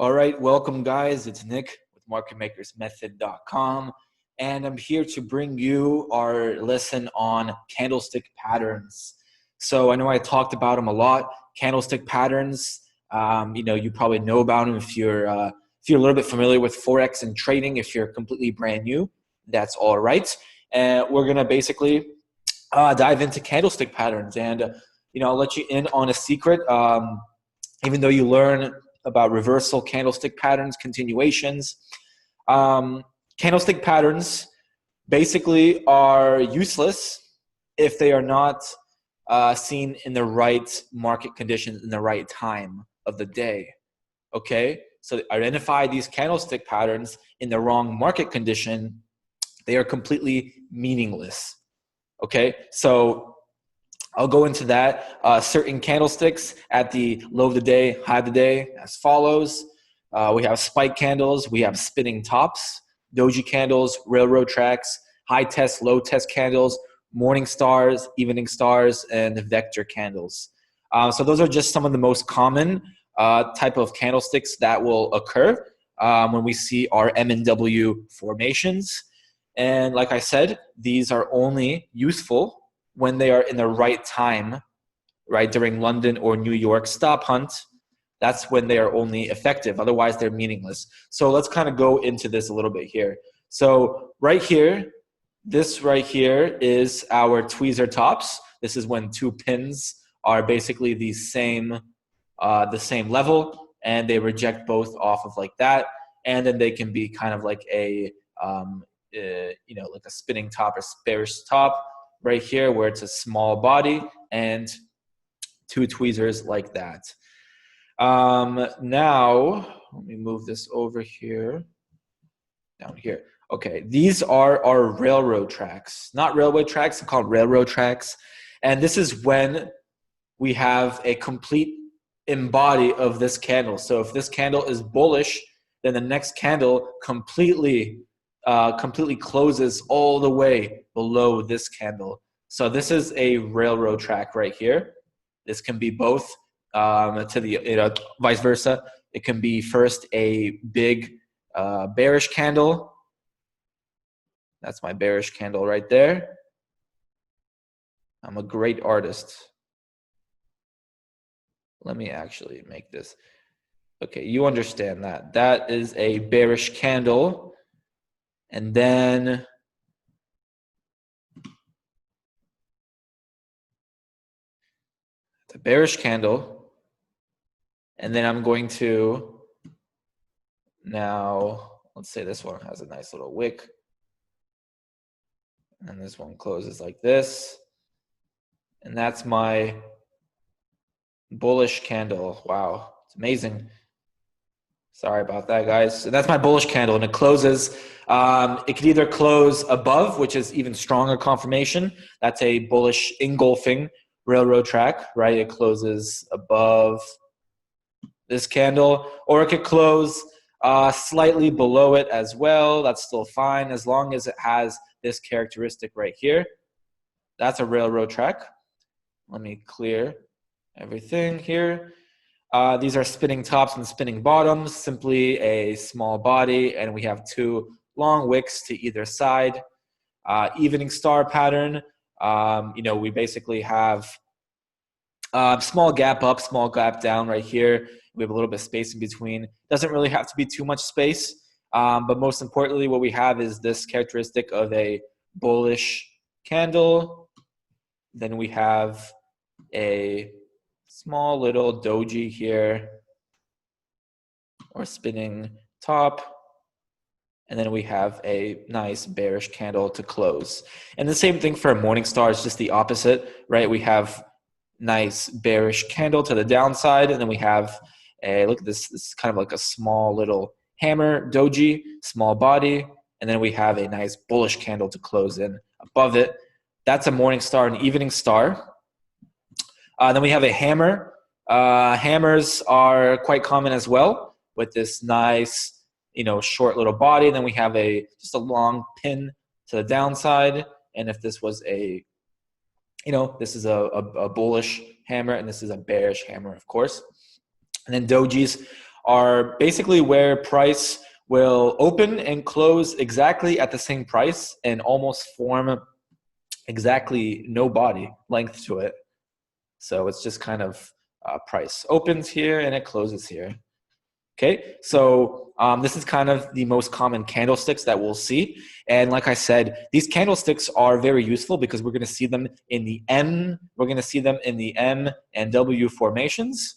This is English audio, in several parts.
All right, welcome guys. It's Nick with MarketMakersMethod.com, and I'm here to bring you our lesson on candlestick patterns. So I know I talked about them a lot. Candlestick patterns, you probably know about them if you're a little bit familiar with Forex and trading. If you're completely brand new, that's all right. And we're gonna basically dive into candlestick patterns, and I'll let you in on a secret. Even though you learn about reversal candlestick patterns, continuations, candlestick patterns basically are useless if they are not seen in the right market conditions in the right time of the day. Okay, so identify these candlestick patterns in the wrong market condition, they are completely meaningless. Okay, so I'll go into that. Certain candlesticks at the low of the day, high of the day, as follows. We have spike candles, we have spinning tops, doji candles, railroad tracks, high test, low test candles, morning stars, evening stars, and vector candles. So those are just some of the most common type of candlesticks that will occur when we see our M&W formations. And like I said, these are only useful when they are in the right time, right, during London or New York stop hunt. That's when they are only effective. Otherwise, they're meaningless. So let's kind of go into this a little bit here. So right here, this right here is our tweezer tops. This is when two pins are basically the same level, and they reject both off of like that. And then they can be kind of like a, like a spinning top or bearish top right here, where it's a small body and two tweezers like that. Now, let me move this over here, down here. Okay, these are our railroad tracks, not railway tracks, they're called railroad tracks. And this is when we have a complete embody of this candle. So if this candle is bullish, then the next candle completely closes all the way below this candle. So this is a railroad track right here. This can be both to the vice versa. It can be first a big bearish candle. That's my bearish candle right there. I'm a great artist. Let me actually make this. Okay, you understand that. That is a bearish candle. And then the bearish candle. And then I'm going to now, let's say this one has a nice little wick. And this one closes like this. And that's my bullish candle. Wow, it's amazing. Sorry about that, guys. So that's my bullish candle, and it closes. It could either close above, which is even stronger confirmation. That's a bullish engulfing railroad track, right? It closes above this candle, or it could close slightly below it as well. That's still fine as long as it has this characteristic right here. That's a railroad track. Let me clear everything here. These are spinning tops and spinning bottoms, simply a small body, and we have two long wicks to either side. Evening star pattern, we basically have small gap up, small gap down right here. We have a little bit of space in between. Doesn't really have to be too much space, but most importantly, what we have is this characteristic of a bullish candle. Then we have a small little doji here, or spinning top. And then we have a nice bearish candle to close. And the same thing for a morning star, it's just the opposite, right? We have nice bearish candle to the downside, and then we have a, look at this, this is kind of like a small little hammer doji, small body, and then we have a nice bullish candle to close in above it. That's a morning star and evening star. Then we have a hammer. Hammers are quite common as well, with this nice, short little body. And then we have just a long pin to the downside. And if this was a, this is a bullish hammer, and this is a bearish hammer, of course. And then dojis are basically where price will open and close exactly at the same price and almost form exactly no body length to it. So it's just kind of price opens here and it closes here. Okay, so this is kind of the most common candlesticks that we'll see. And like I said, these candlesticks are very useful because we're going to see them in the M, we're going to see them in the M and W formations.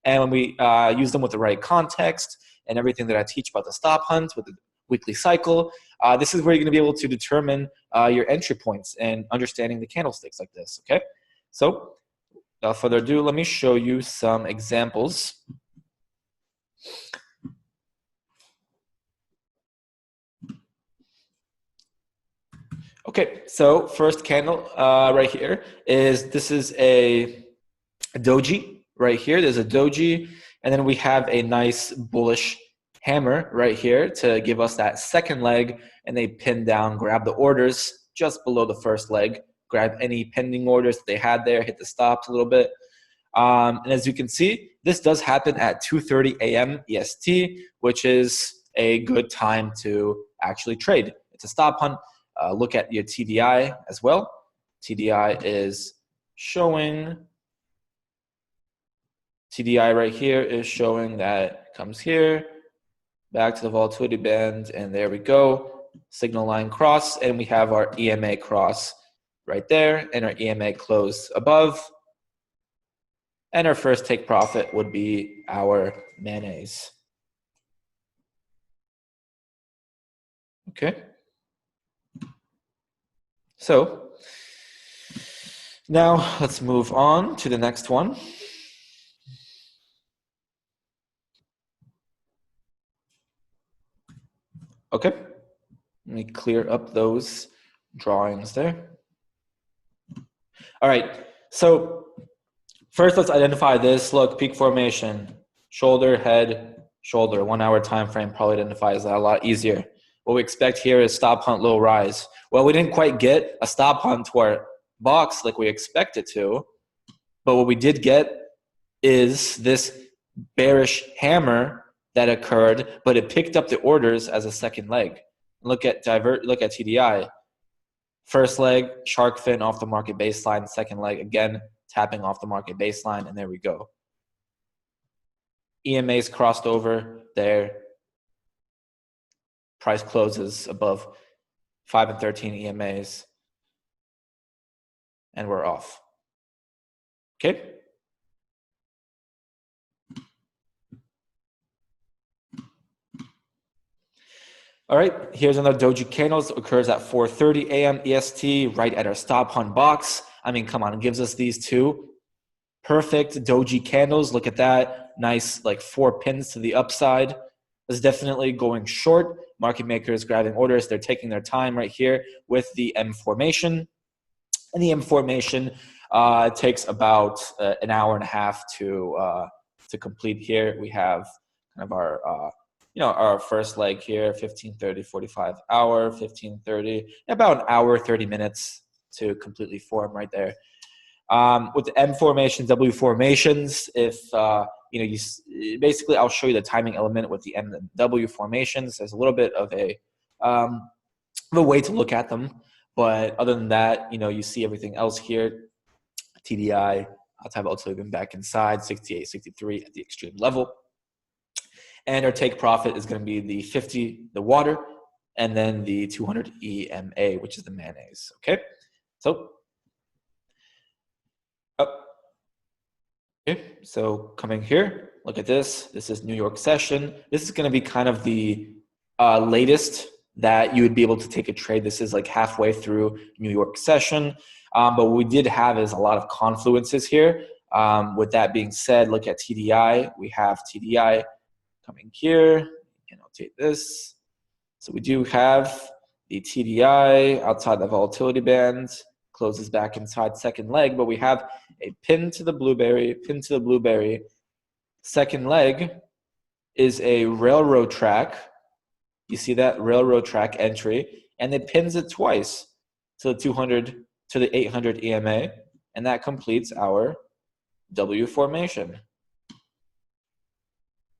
And when we use them with the right context and everything that I teach about the stop hunt with the weekly cycle, this is where you're going to be able to determine your entry points and understanding the candlesticks like this, okay? So without further ado, let me show you some examples. Okay, so first candle right here this is a doji right here. There's a doji, and then we have a nice bullish hammer right here to give us that second leg, and they pin down, grab the orders just below the first leg, grab any pending orders that they had there, hit the stops a little bit. And as you can see, this does happen at 2:30 a.m. EST, which is a good time to actually trade. It's a stop hunt. Look at your TDI as well. TDI is showing, TDI right here is showing that it comes here, back to the volatility band, and there we go. Signal line cross, and we have our EMA cross right there, and our EMA close above. And our first take profit would be our mayonnaise. Okay. So now let's move on to the next one. Okay. Let me clear up those drawings there. All right. So first, let's identify this. Look, peak formation, shoulder, head, shoulder. 1 hour time frame probably identifies that a lot easier. What we expect here is stop hunt, low rise. Well, we didn't quite get a stop hunt to our box like we expected to, but what we did get is this bearish hammer that occurred, but it picked up the orders as a second leg. Look at TDI. First leg, shark fin off the market baseline. Second leg, again, tapping off the market baseline, and there we go. EMA's crossed over there. Price closes above 5 and 13 EMAs, and we're off. Okay. All right, here's another doji candles. Occurs at 4:30 a.m. EST, right at our stop hunt box. I mean, come on, it gives us these two perfect doji candles. Look at that, nice like 4 pins to the upside. This is definitely going short. Market makers grabbing orders. They're taking their time right here with the M formation. And the M formation takes about an hour and a half to complete here. We have kind of our our first leg here, 15:30, 45 hour, 15:30, about an hour, 30 minutes to completely form right there. With the M formations, W formations, if basically I'll show you the timing element with the M and W formations. There's a little bit of a way to look at them, but other than that, you see everything else here. TDI, I'll also been back inside 68, 63 at the extreme level. And our take profit is going to be the 50, the water, and then the 200 EMA, which is the mayonnaise. Okay, so okay, so coming here, look at this. This is New York session. This is going to be kind of the latest that you would be able to take a trade. This is like halfway through New York session. But what we did have is a lot of confluences here. With that being said, look at TDI. We have TDI coming here, and I'll take this. So we do have the TDI outside the volatility band, closes back inside second leg, but we have a pin to the blueberry, pin to the blueberry. Second leg is a railroad track. You see that railroad track entry, and it pins it twice to the 200, to the 800 EMA, and that completes our W formation.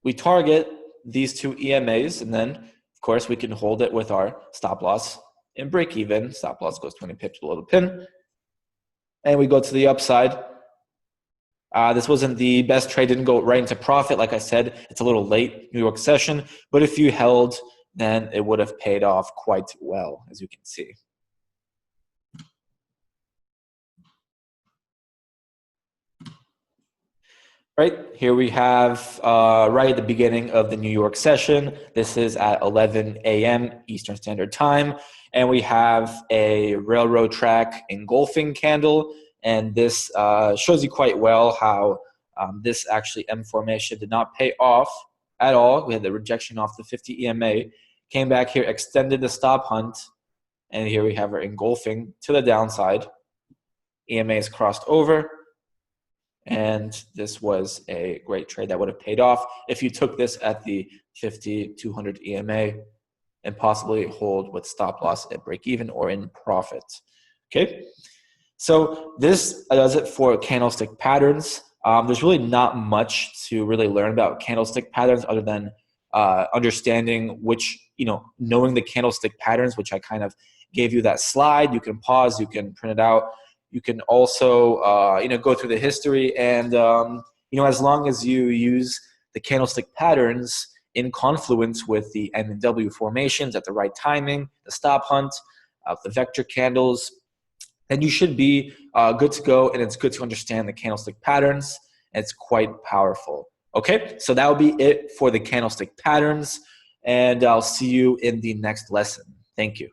we target these two EMAs, and then of course we can hold it with our stop loss and break even. Stop loss goes 20 pips below the pin, and we go to the upside. This wasn't the best trade, didn't go right into profit. Like I said, it's a little late New York session, but if you held, then it would have paid off quite well, as you can see. Right, here we have right at the beginning of the New York session. This is at 11 a.m. Eastern Standard Time. And we have a railroad track engulfing candle. And this shows you quite well how this actually M formation did not pay off at all. We had the rejection off the 50 EMA. Came back here, extended the stop hunt. And here we have our engulfing to the downside. EMA is crossed over. And this was a great trade that would have paid off if you took this at the 50, 200 EMA and possibly hold with stop loss at break even or in profit. Okay, so this does it for candlestick patterns. There's really not much to really learn about candlestick patterns other than understanding which, knowing the candlestick patterns, which I kind of gave you that slide. You can pause, you can print it out. You can also, go through the history, and as long as you use the candlestick patterns in confluence with the M and W formations at the right timing, the stop hunt, the vector candles, then you should be good to go. And it's good to understand the candlestick patterns. And it's quite powerful. Okay, so that will be it for the candlestick patterns, and I'll see you in the next lesson. Thank you.